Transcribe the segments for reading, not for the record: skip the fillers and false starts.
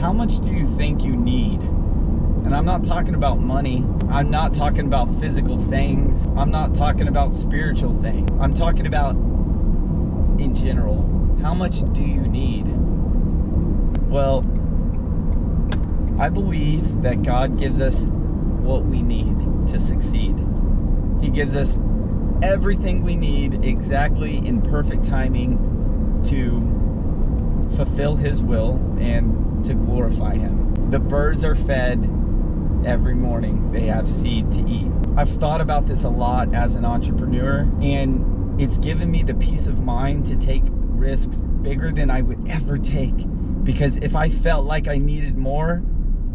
how much do you think you need? And I'm not talking about money. I'm not talking about physical things. I'm not talking about spiritual things. I'm talking about in general. How much do you need? Well, I believe that God gives us what we need to succeed. He gives us everything we need exactly in perfect timing to fulfill His will and to glorify Him. The birds are fed every morning. They have seed to eat. I've thought about this a lot as an entrepreneur, and it's given me the peace of mind to take risks bigger than I would ever take. Because if I felt like I needed more,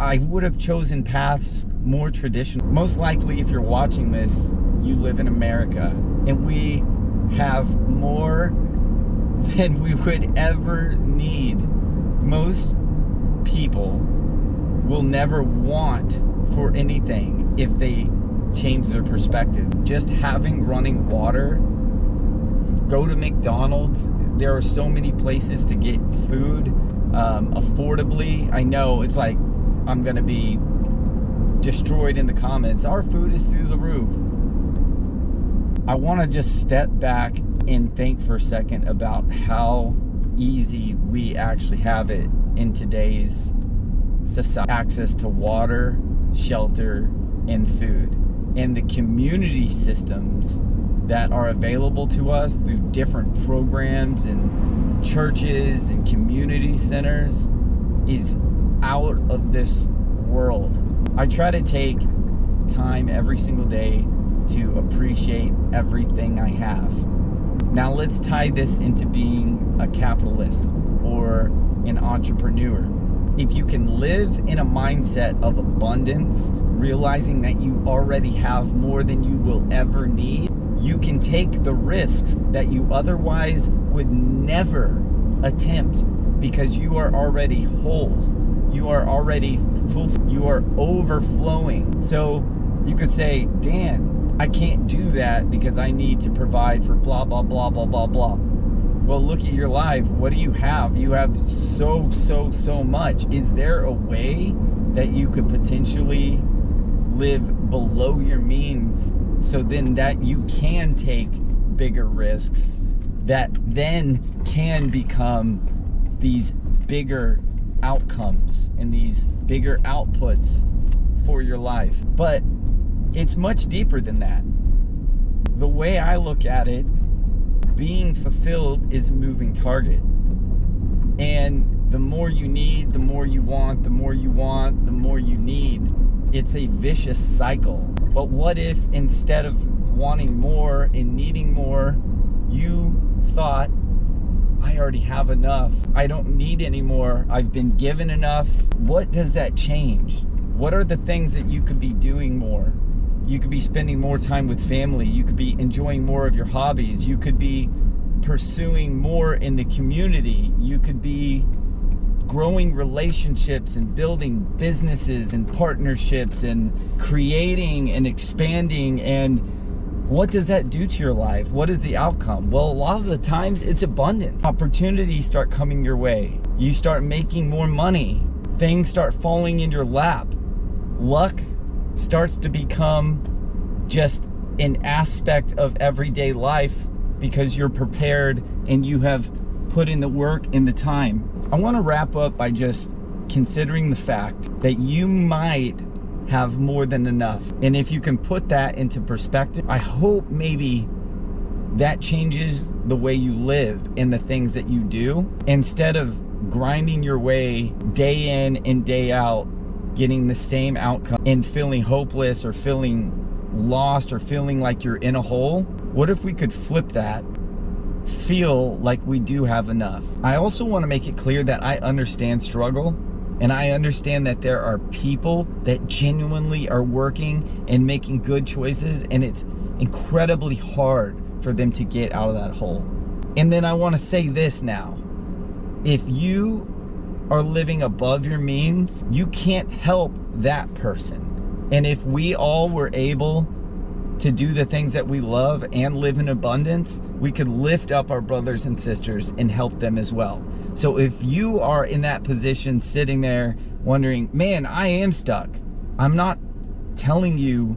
I would have chosen paths more traditional. Most likely, if you're watching this, you live in America, and we have more than we would ever need. Most people will never want for anything if they change their perspective. Just having running water, go to McDonald's. There are so many places to get food affordably. I know it's like I'm gonna be destroyed in the comments. Our food is through the roof. I want to just step back and think for a second about how easy we actually have it in today's society. Access to water, shelter, and food, and the community systems that are available to us through different programs and churches and community centers is out of this world. I try to take time every single day to appreciate everything I have. Now let's tie this into being a capitalist or an entrepreneur. If you can live in a mindset of abundance, realizing that you already have more than you will ever need, you can take the risks that you otherwise would never attempt because you are already whole. You are already full. You are overflowing. So you could say, Dan, I can't do that because I need to provide for blah, blah, blah, blah, blah, blah. Well, look at your life. What do you have? You have so much. Is there a way that you could potentially live below your means so then that you can take bigger risks that then can become these bigger outcomes and these bigger outputs for your life? But it's much deeper than that. The way I look at it, being fulfilled is a moving target. And the more you need, the more you want, the more you want, the more you need. It's a vicious cycle. But what if instead of wanting more and needing more, you thought, I already have enough. I don't need any more. I've been given enough. What does that change? What are the things that you could be doing more? You could be spending more time with family. You could be enjoying more of your hobbies. You could be pursuing more in the community. You could be growing relationships and building businesses and partnerships and creating and expanding. And what does that do to your life? What is the outcome? Well, a lot of the times it's abundance. Opportunities start coming your way. You start making more money. Things start falling in your lap. Luck starts to become just an aspect of everyday life because you're prepared and you have put in the work and the time. I want to wrap up by just considering the fact that you might have more than enough. And if you can put that into perspective, I hope maybe that changes the way you live and the things that you do. Instead of grinding your way day in and day out, getting the same outcome and feeling hopeless or feeling lost or feeling like you're in a hole, what if we could flip that? Feel like we do have enough. I also want to make it clear that I understand struggle. And I understand that there are people that genuinely are working and making good choices, and it's incredibly hard for them to get out of that hole. And then I want to say this now. If you are living above your means, you can't help that person. And if we all were able to do the things that we love and live in abundance, we could lift up our brothers and sisters and help them as well. So if you are in that position, sitting there wondering, man, I am stuck, I'm not telling you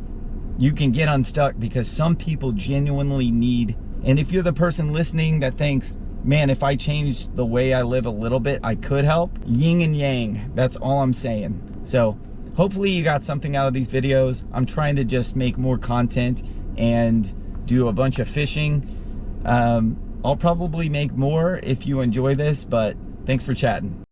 you can get unstuck, because some people genuinely need, and if you're the person listening that thinks, man, if I changed the way I live a little bit, I could help, yin and yang, that's all I'm saying. So hopefully you got something out of these videos. I'm trying to just make more content and do a bunch of fishing. I'll probably make more if you enjoy this, but thanks for chatting.